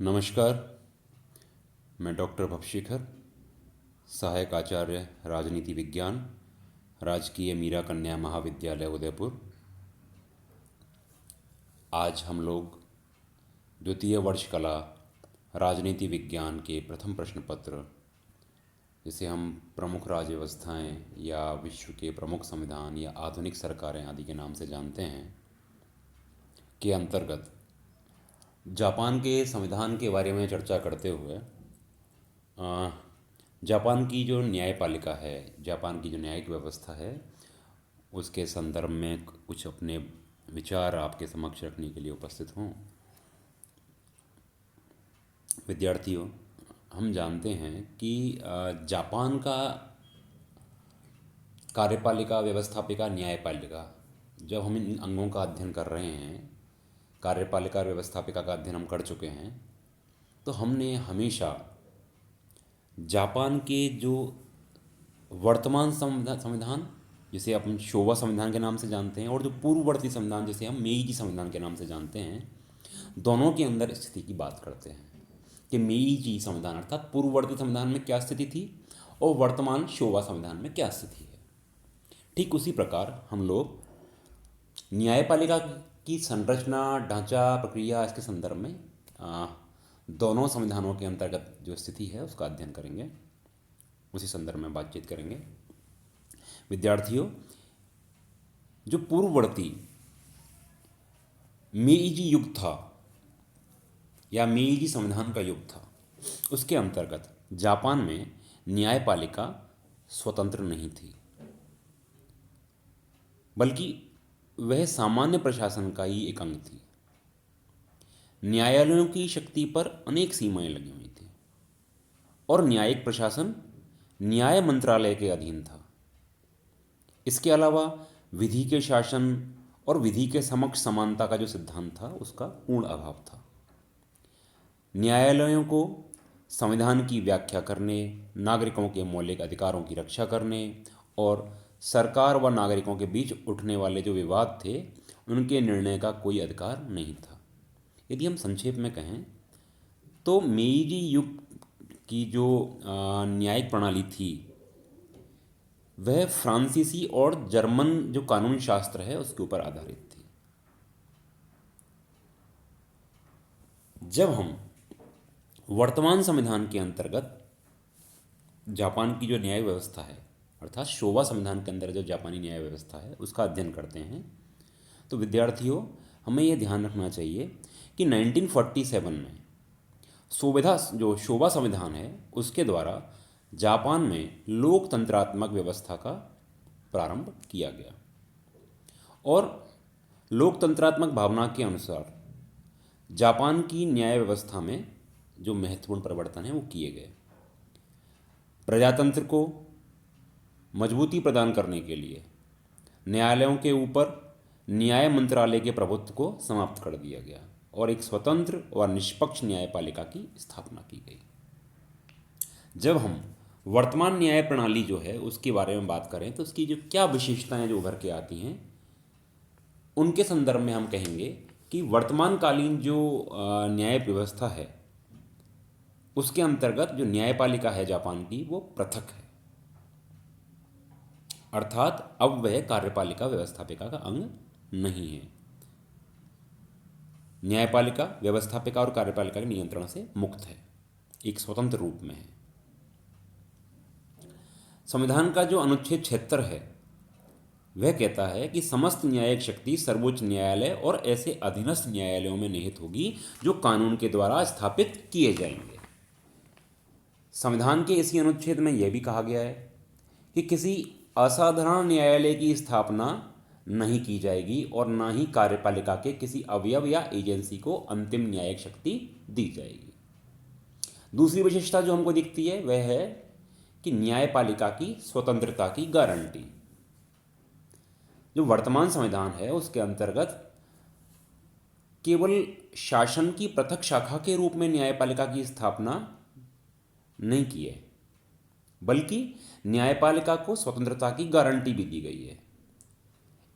नमस्कार। मैं डॉक्टर भवशेखर, सहायक आचार्य राजनीति विज्ञान, राजकीय मीरा कन्या महाविद्यालय उदयपुर। आज हम लोग द्वितीय वर्ष कला राजनीति विज्ञान के प्रथम प्रश्न पत्र, जिसे हम प्रमुख राज्य व्यवस्थाएं या विश्व के प्रमुख संविधान या आधुनिक सरकारें आदि के नाम से जानते हैं, के अंतर्गत जापान के संविधान के बारे में चर्चा करते हुए जापान की जो न्यायपालिका है, जापान की जो न्यायिक व्यवस्था है, उसके संदर्भ में कुछ अपने विचार आपके समक्ष रखने के लिए उपस्थित हूँ। विद्यार्थियों, हम जानते हैं कि जापान का कार्यपालिका, व्यवस्थापिका, न्यायपालिका, जब हम इन अंगों का अध्ययन कर रहे हैं, कार्यपालिका और व्यवस्थापिका का अध्ययन हम कर चुके हैं, तो हमने हमेशा जापान के जो वर्तमान संविधान, जिसे अपन शोवा संविधान के नाम से जानते हैं, और जो पूर्ववर्ती संविधान, जिसे हम मेईजी संविधान के नाम से जानते हैं, दोनों के अंदर स्थिति की बात करते हैं कि मेईजी संविधान अर्थात पूर्ववर्ती संविधान में क्या स्थिति थी और वर्तमान शोवा संविधान में क्या स्थिति है। ठीक उसी प्रकार हम लोग न्यायपालिका की संरचना, ढांचा, प्रक्रिया, इसके संदर्भ में दोनों संविधानों के अंतर्गत जो स्थिति है उसका अध्ययन करेंगे, उसी संदर्भ में बातचीत करेंगे। विद्यार्थियों, जो पूर्ववर्ती मेईजी युग था या मेईजी संविधान का युग था, उसके अंतर्गत जापान में न्यायपालिका स्वतंत्र नहीं थी, बल्कि वह सामान्य प्रशासन का ही एक अंग थी। न्यायालयों की शक्ति पर अनेक सीमाएं लगी हुई थी और न्यायिक प्रशासन न्याय मंत्रालय के अधीन था। इसके अलावा विधि के शासन और विधि के समक्ष समानता का जो सिद्धांत था, उसका पूर्ण अभाव था। न्यायालयों को संविधान की व्याख्या करने, नागरिकों के मौलिक अधिकारों की रक्षा करने और सरकार व नागरिकों के बीच उठने वाले जो विवाद थे, उनके निर्णय का कोई अधिकार नहीं था। यदि हम संक्षेप में कहें तो मेईजी युग की जो न्यायिक प्रणाली थी, वह फ्रांसीसी और जर्मन जो कानून शास्त्र है उसके ऊपर आधारित थी। जब हम वर्तमान संविधान के अंतर्गत जापान की जो न्याय व्यवस्था है, अर्थात शोवा संविधान के अंदर जो जापानी न्याय व्यवस्था है, उसका अध्ययन करते हैं, तो विद्यार्थियों, हमें यह ध्यान रखना चाहिए कि 1947 में जो शोवा संविधान है, उसके द्वारा जापान में लोकतंत्रात्मक व्यवस्था का प्रारंभ किया गया और लोकतंत्रात्मक भावना के अनुसार जापान की न्याय व्यवस्था में जो महत्वपूर्ण परिवर्तन है वो किए गए। प्रजातंत्र को मजबूती प्रदान करने के लिए न्यायालयों के ऊपर न्याय मंत्रालय के प्रभुत्व को समाप्त कर दिया गया और एक स्वतंत्र और निष्पक्ष न्यायपालिका की स्थापना की गई। जब हम वर्तमान न्याय प्रणाली जो है उसके बारे में बात करें, तो उसकी जो क्या विशेषताएं जो उभर के आती हैं, उनके संदर्भ में हम कहेंगे कि वर्तमान कालीन जो न्याय व्यवस्था है, उसके अंतर्गत जो न्यायपालिका है जापान की, वो पृथक है, अर्थात अब वह कार्यपालिका, व्यवस्थापिका का अंग नहीं है। न्यायपालिका, व्यवस्थापिका और कार्यपालिका के नियंत्रण से मुक्त है, एक स्वतंत्र रूप में है। संविधान का जो अनुच्छेद 76 है, वह कहता है कि समस्त न्यायिक शक्ति सर्वोच्च न्यायालय और ऐसे अधीनस्थ न्यायालयों में निहित होगी जो कानून के द्वारा स्थापित किए जाएंगे। संविधान के इसी अनुच्छेद में यह भी कहा गया है कि किसी असाधारण न्यायालय की स्थापना नहीं की जाएगी और न ही कार्यपालिका के किसी अवयव या एजेंसी को अंतिम न्यायिक शक्ति दी जाएगी। दूसरी विशेषता जो हमको दिखती है वह है कि न्यायपालिका की स्वतंत्रता की गारंटी। जो वर्तमान संविधान है उसके अंतर्गत केवल शासन की पृथक शाखा के रूप में न्यायपालिका की स्थापना नहीं की है, बल्कि न्यायपालिका को स्वतंत्रता की गारंटी भी दी गई है।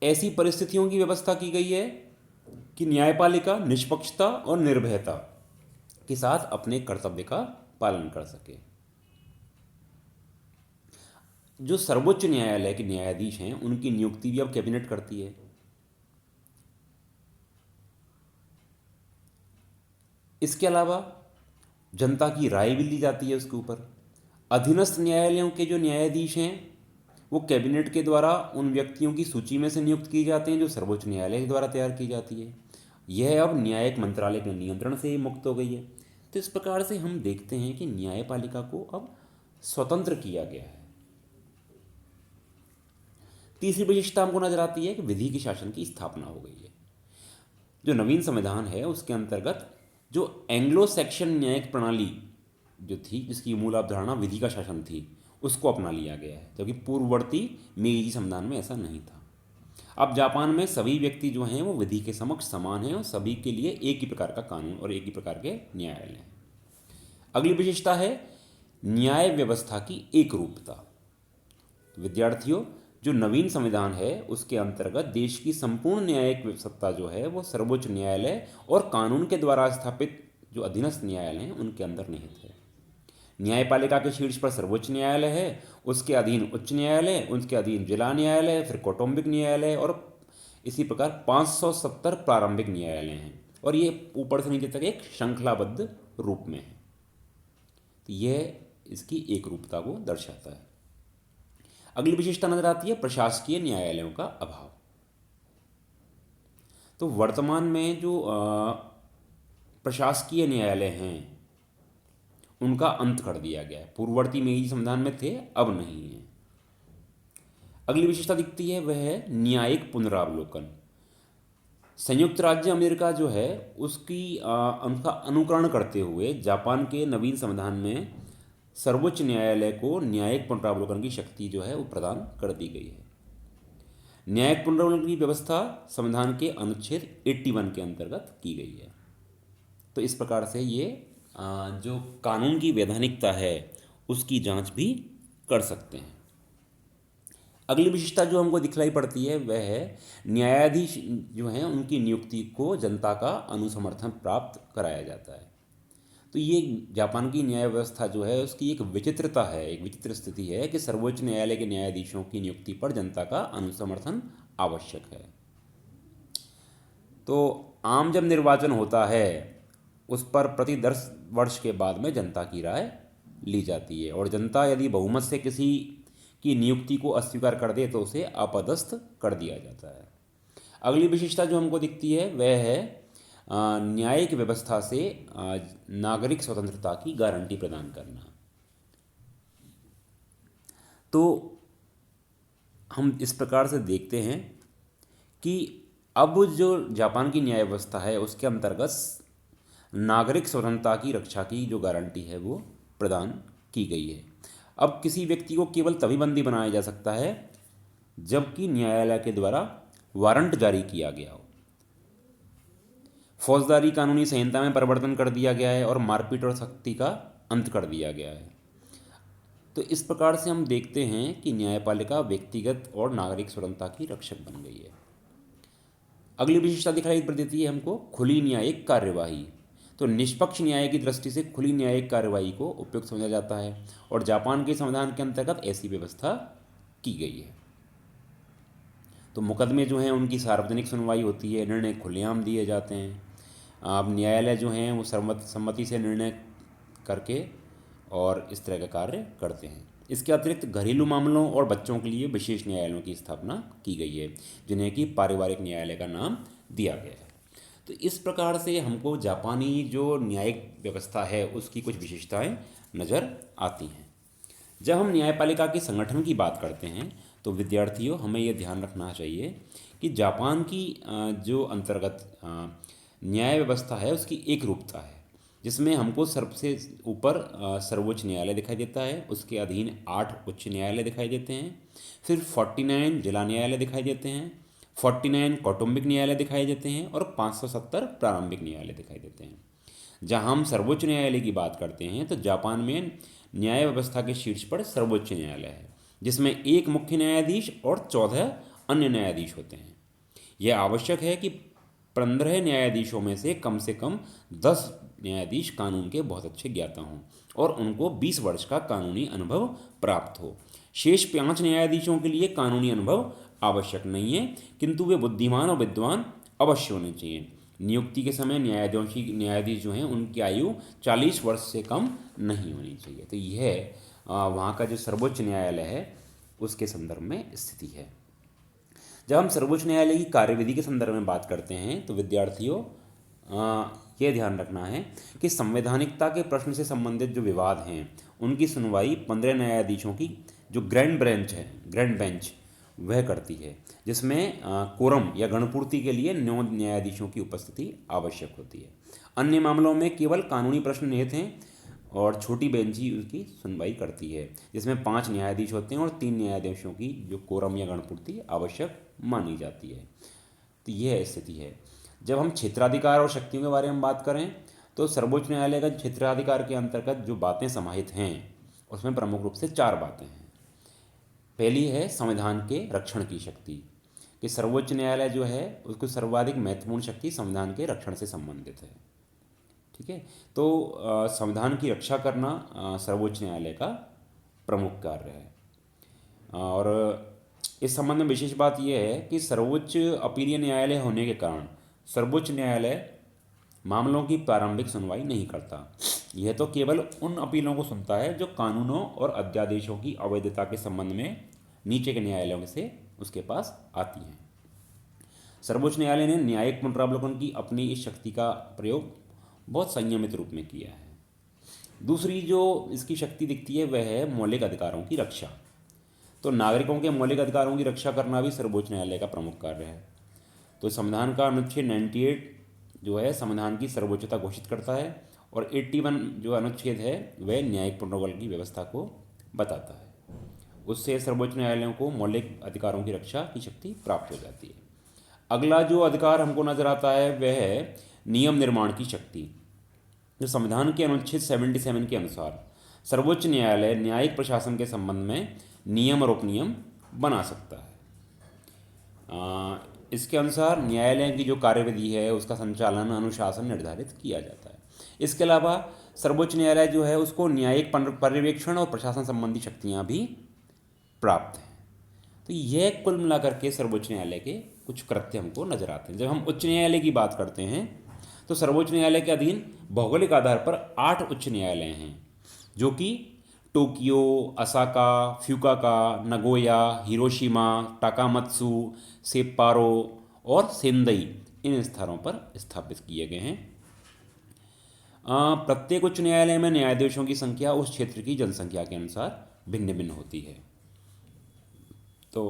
ऐसी परिस्थितियों की व्यवस्था की गई है कि न्यायपालिका निष्पक्षता और निर्भयता के साथ अपने कर्तव्य का पालन कर सके। जो सर्वोच्च न्यायालय के न्यायाधीश हैं उनकी नियुक्ति भी अब कैबिनेट करती है। इसके अलावा जनता की राय भी ली जाती है उसके ऊपर। अधीनस्थ न्यायालयों के जो न्यायाधीश हैं वो कैबिनेट के द्वारा उन व्यक्तियों की सूची में से नियुक्त किए जाते हैं जो सर्वोच्च न्यायालय के द्वारा तैयार की जाती है। यह अब न्यायिक मंत्रालय के नियंत्रण से मुक्त हो गई है। तो इस प्रकार से हम देखते हैं कि न्यायपालिका को अब स्वतंत्र किया गया है। तीसरी विशेषता हमको नजर आती है कि विधि के शासन की स्थापना हो गई है। जो नवीन संविधान है उसके अंतर्गत जो एंग्लो सैक्सन न्यायिक प्रणाली जो थी, जिसकी मूल अवधारणा विधि का शासन थी, उसको अपना लिया गया है, जबकि पूर्ववर्ती मेइजी संविधान में ऐसा नहीं था। अब जापान में सभी व्यक्ति जो हैं वो विधि के समक्ष समान हैं और सभी के लिए एक ही प्रकार का कानून और एक ही प्रकार के न्यायालय हैं। अगली विशेषता है न्याय व्यवस्था की एक रूपता। विद्यार्थियों, जो नवीन संविधान है उसके अंतर्गत देश की संपूर्ण न्यायिक सत्ता जो है वो सर्वोच्च न्यायालय और कानून के द्वारा स्थापित जो अधीनस्थ न्यायालय हैं उनके अंदर निहित है। न्यायपालिका के शीर्ष पर सर्वोच्च न्यायालय है, उसके अधीन उच्च न्यायालय, उसके अधीन जिला न्यायालय, फिर कौटुंबिक न्यायालय और इसी प्रकार 570 प्रारंभिक न्यायालय हैं, और ये ऊपर से नीचे तक एक श्रृंखलाबद्ध रूप में है। तो यह इसकी एक रूपता को दर्शाता है। अगली विशेषता नजर आती है प्रशासकीय न्यायालयों का अभाव। तो वर्तमान में जो प्रशासकीय न्यायालय हैं उनका अंत कर दिया गया है। पूर्ववर्ती मेइजी संविधान में थे, अब नहीं है। अगली विशेषता दिखती है वह है न्यायिक पुनरावलोकन। संयुक्त राज्य अमेरिका जो है उनका अनुकरण करते हुए जापान के नवीन संविधान में सर्वोच्च न्यायालय को न्यायिक पुनरावलोकन की शक्ति जो है वो प्रदान कर दी गई है। न्यायिक पुनरावलोकन की व्यवस्था संविधान के अनुच्छेद 81 के अंतर्गत की गई है। तो इस प्रकार से ये जो कानून की वैधानिकता है उसकी जांच भी कर सकते हैं। अगली विशेषता जो हमको दिखलाई पड़ती है वह है न्यायाधीश जो हैं उनकी नियुक्ति को जनता का अनुसमर्थन प्राप्त कराया जाता है। तो ये जापान की न्याय व्यवस्था जो है उसकी एक विचित्रता है, एक विचित्र स्थिति है कि सर्वोच्च न्यायालय के न्यायाधीशों की नियुक्ति पर जनता का अनुसमर्थन आवश्यक है। तो आम जब निर्वाचन होता है उस पर प्रति 10 वर्ष के बाद में जनता की राय ली जाती है, और जनता यदि बहुमत से किसी की नियुक्ति को अस्वीकार कर दे तो उसे अपदस्थ कर दिया जाता है। अगली विशेषता जो हमको दिखती है वह है न्यायिक व्यवस्था से नागरिक स्वतंत्रता की गारंटी प्रदान करना। तो हम इस प्रकार से देखते हैं कि अब जो जापान की न्याय व्यवस्था है उसके अंतर्गत नागरिक स्वतंत्रता की रक्षा की जो गारंटी है वो प्रदान की गई है। अब किसी व्यक्ति को केवल तभी बंदी बनाया जा सकता है जबकि न्यायालय के द्वारा वारंट जारी किया गया हो। फौजदारी कानूनी संहिता में परिवर्तन कर दिया गया है और मारपीट और सख्ती का अंत कर दिया गया है। तो इस प्रकार से हम देखते हैं कि न्यायपालिका व्यक्तिगत और नागरिक स्वतंत्रता की रक्षक बन गई है। अगली विशेषता दिखाई देती है हमको खुली न्यायिक कार्यवाही। तो निष्पक्ष न्याय की दृष्टि से खुली न्यायिक कार्यवाही को उपयुक्त समझा जाता है और जापान के संविधान के अंतर्गत ऐसी व्यवस्था की गई है। तो मुकदमे जो हैं उनकी सार्वजनिक सुनवाई होती है, निर्णय खुलेआम दिए जाते हैं। अब न्यायालय जो हैं वो सम्मति से निर्णय करके और इस तरह का कार्य करते हैं। इसके अतिरिक्त घरेलू मामलों और बच्चों के लिए विशेष न्यायालयों की स्थापना की गई है जिन्हें कि पारिवारिक न्यायालय का नाम दिया गया है। तो इस प्रकार से हमको जापानी जो न्यायिक व्यवस्था है उसकी कुछ विशेषताएं नज़र आती हैं। जब हम न्यायपालिका के संगठन की बात करते हैं तो विद्यार्थियों हमें यह ध्यान रखना चाहिए कि जापान की जो अंतर्गत न्याय व्यवस्था है उसकी एक रूपता है जिसमें हमको सबसे ऊपर सर्वोच्च न्यायालय दिखाई देता है, उसके अधीन 8 उच्च न्यायालय दिखाई देते हैं, फिर 49 जिला न्यायालय दिखाई देते हैं, 49 कौटुंबिक न्यायालय दिखाई देते हैं और 570 प्रारंभिक न्यायालय दिखाई देते हैं। जहां हम सर्वोच्च न्यायालय की बात करते हैं तो जापान में न्याय व्यवस्था के शीर्ष पर सर्वोच्च न्यायालय है जिसमें एक मुख्य न्यायाधीश और 14 अन्य न्यायाधीश होते हैं। यह आवश्यक है कि 15 न्यायाधीशों में से कम 10 न्यायाधीश कानून के बहुत अच्छे ज्ञाता हों और उनको 20 वर्ष का कानूनी अनुभव प्राप्त हो। शेष 5 न्यायाधीशों के लिए कानूनी अनुभव आवश्यक नहीं है, किंतु वे बुद्धिमान और विद्वान अवश्य होने चाहिए। नियुक्ति के समय न्यायाधीश जो हैं उनकी आयु 40 वर्ष से कम नहीं होनी चाहिए। तो यह वहाँ का जो सर्वोच्च न्यायालय है उसके संदर्भ में स्थिति है। जब हम सर्वोच्च न्यायालय की कार्यविधि के संदर्भ में बात करते हैं तो विद्यार्थियों ये ध्यान रखना है कि संवैधानिकता के प्रश्न से संबंधित जो विवाद हैं उनकी सुनवाई 15 न्यायाधीशों की जो ग्रैंड बेंच वह करती है, जिसमें कोरम या गणपूर्ति के लिए 9 न्यायाधीशों की उपस्थिति आवश्यक होती है। अन्य मामलों में केवल कानूनी प्रश्न निहित हैं और छोटी बेंच ही उसकी सुनवाई करती है, जिसमें 5 न्यायाधीश होते हैं और 3 न्यायाधीशों की जो कोरम या गणपूर्ति आवश्यक मानी जाती है। तो यह स्थिति है। जब हम क्षेत्राधिकार और शक्तियों के बारे में बात करें तो सर्वोच्च न्यायालय का क्षेत्राधिकार के अंतर्गत जो बातें समाहित हैं उसमें प्रमुख रूप से 4 बातें हैं। पहली है संविधान के रक्षण की शक्ति, कि सर्वोच्च न्यायालय जो है उसको सर्वाधिक महत्वपूर्ण शक्ति संविधान के रक्षण से संबंधित है। ठीक है, तो संविधान की रक्षा करना सर्वोच्च न्यायालय का प्रमुख कार्य है। और इस संबंध में विशेष बात यह है कि सर्वोच्च अपीलीय न्यायालय होने के कारण सर्वोच्च न्यायालय मामलों की प्रारंभिक सुनवाई नहीं करता। यह तो केवल उन अपीलों को सुनता है जो कानूनों और अध्यादेशों की अवैधता के संबंध में नीचे के न्यायालयों से उसके पास आती हैं। सर्वोच्च न्यायालय ने न्यायिक पुनरावलोकन की अपनी इस शक्ति का प्रयोग बहुत संयमित रूप में किया है। दूसरी जो इसकी शक्ति दिखती है वह है मौलिक अधिकारों की रक्षा। तो नागरिकों के मौलिक अधिकारों की रक्षा करना भी सर्वोच्च न्यायालय का प्रमुख कार्य है। तो संविधान का अनुच्छेद 98 जो है संविधान की सर्वोच्चता घोषित करता है और 81 जो अनुच्छेद है वह न्यायिक पुनर्वलोकन की व्यवस्था को बताता है। उससे सर्वोच्च न्यायालयों को मौलिक अधिकारों की रक्षा की शक्ति प्राप्त हो जाती है। अगला जो अधिकार हमको नजर आता है वह है नियम निर्माण की शक्ति। जो संविधान के अनुच्छेद 77 के अनुसार सर्वोच्च न्यायालय न्यायिक प्रशासन के संबंध में नियम और उपनियम बना सकता है। इसके अनुसार न्यायालय की जो कार्यविधि है उसका संचालन अनुशासन निर्धारित किया जाता है। इसके अलावा सर्वोच्च न्यायालय जो है उसको न्यायिक पर्यवेक्षण और प्रशासन संबंधी शक्तियाँ भी प्राप्त हैं। तो यह कुल मिलाकर के सर्वोच्च न्यायालय के कुछ कृत्य हमको नजर आते हैं। जब हम उच्च न्यायालय की बात करते हैं तो सर्वोच्च न्यायालय के अधीन भौगोलिक आधार पर 8 उच्च न्यायालय हैं, जो कि टोक्यो, असाका, फ्यूकाका, नगोया, हिरोशिमा, टाकामत्सु, सेप्पारो और सेंदई इन स्थानों पर स्थापित किए गए हैं। प्रत्येक उच्च न्यायालय में न्यायाधीशों की संख्या उस क्षेत्र की जनसंख्या के अनुसार भिन्न भिन्न होती है। तो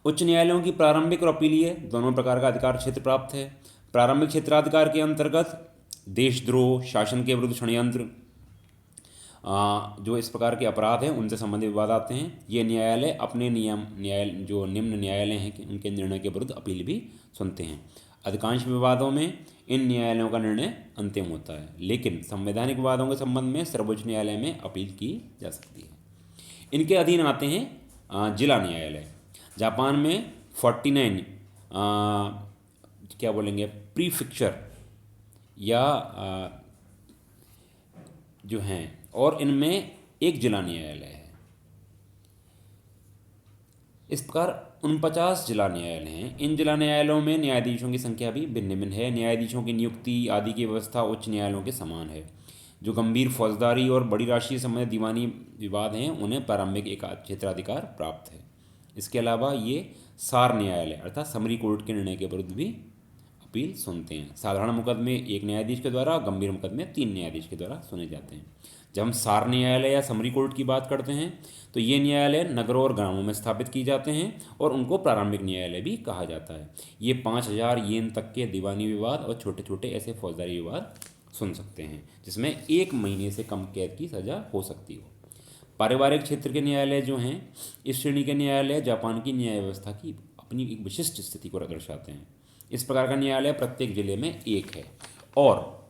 उच्च न्यायालयों की प्रारंभिक और अपीलीय दोनों प्रकार का अधिकार क्षेत्र प्राप्त है। प्रारंभिक क्षेत्राधिकार के अंतर्गत देशद्रोह, शासन के विरुद्ध षड्यंत्र, जो इस प्रकार के अपराध हैं उनसे संबंधित विवाद आते हैं। ये न्यायालय अपने जो निम्न न्यायालय हैं उनके निर्णय के विरुद्ध अपील भी सुनते हैं। अधिकांश विवादों में इन न्यायालयों का निर्णय अंतिम होता है, लेकिन संवैधानिक विवादों के संबंध में सर्वोच्च न्यायालय में अपील की जा सकती है। इनके अधीन आते हैं जिला न्यायालय। जापान में 49 क्या बोलेंगे प्रीफिक्चर या जो हैं और इनमें एक जिला न्यायालय है। इस प्रकार 49 जिला न्यायालय हैं। इन जिला न्यायालयों में न्यायाधीशों की संख्या भी भिन्न भिन्न है। न्यायाधीशों की नियुक्ति आदि की व्यवस्था उच्च न्यायालयों के समान है। जो गंभीर फौजदारी और बड़ी राशि से संबंधित दीवानी विवाद हैं उन्हें प्रारंभिक एक क्षेत्राधिकार प्राप्त है। इसके अलावा ये सार न्यायालय अर्थात समरी कोर्ट के निर्णय के विरुद्ध भी अपील सुनते हैं। साधारण मुकदमे एक न्यायाधीश के द्वारा, गंभीर मुकदमे 3 न्यायाधीश के द्वारा सुने जाते हैं। जब हम सार न्यायालय या समरी कोर्ट की बात करते हैं तो ये न्यायालय नगरों और ग्रामों में स्थापित किए जाते हैं और उनको प्रारंभिक न्यायालय भी कहा जाता है। ये 5000 येन तक के दीवानी विवाद और छोटे छोटे ऐसे फौजदारी विवाद सुन सकते हैं, जिसमें 1 महीने से कम कैद की सज़ा हो सकती हो। पारिवारिक क्षेत्र के न्यायालय जो हैं इस श्रेणी के न्यायालय जापान की न्याय व्यवस्था की अपनी एक विशिष्ट स्थिति को दर्शाते हैं। इस प्रकार का न्यायालय प्रत्येक जिले में एक है और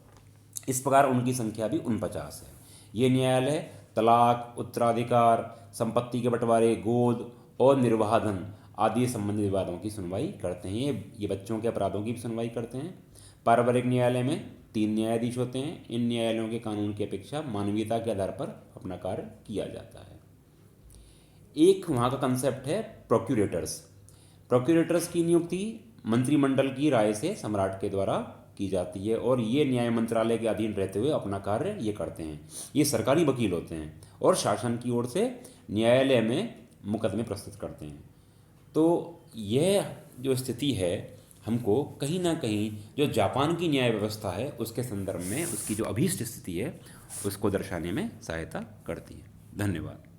इस प्रकार उनकी संख्या भी 49 है। ये न्यायालय तलाक, उत्तराधिकार, संपत्ति के बंटवारे, गोद और निर्वाहधन आदि संबंधित विवादों की सुनवाई करते हैं। ये बच्चों के अपराधों की भी सुनवाई करते हैं। पारिवारिक न्यायालय में 3 न्यायाधीश होते हैं। इन न्यायालयों के कानून की अपेक्षा मानवीयता के आधार पर अपना कार्य किया जाता है। एक वहाँ का कंसेप्ट है प्रोक्यूरेटर्स। प्रोक्यूरेटर्स की नियुक्ति मंत्रिमंडल की राय से सम्राट के द्वारा की जाती है और ये न्याय मंत्रालय के अधीन रहते हुए अपना कार्य ये करते हैं। ये सरकारी वकील होते हैं और शासन की ओर से न्यायालय में मुकदमे प्रस्तुत करते हैं। तो यह जो स्थिति है हमको कहीं ना कहीं जो जापान की न्याय व्यवस्था है उसके संदर्भ में उसकी जो अभीष्ट स्थिति है उसको दर्शाने में सहायता करती है। धन्यवाद।